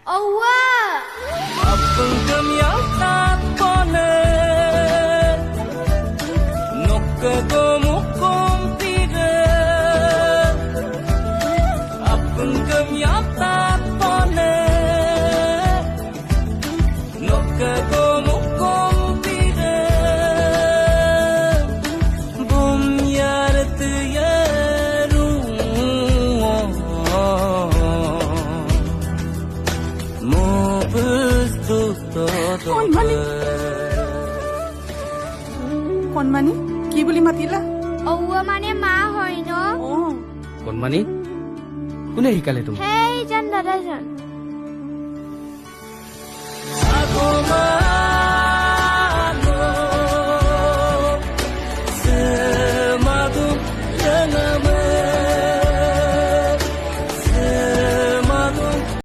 Owa! Apungam yakat pone Nokko mukum pire Apungam yakat pone Nokko mukum pire Bum yarat yaru কণমানি কি বুলি মাতিলা Owa মানে মা হয় ন অ কণমানি কোনে শিকালে তুমি সেইজন দাদাজন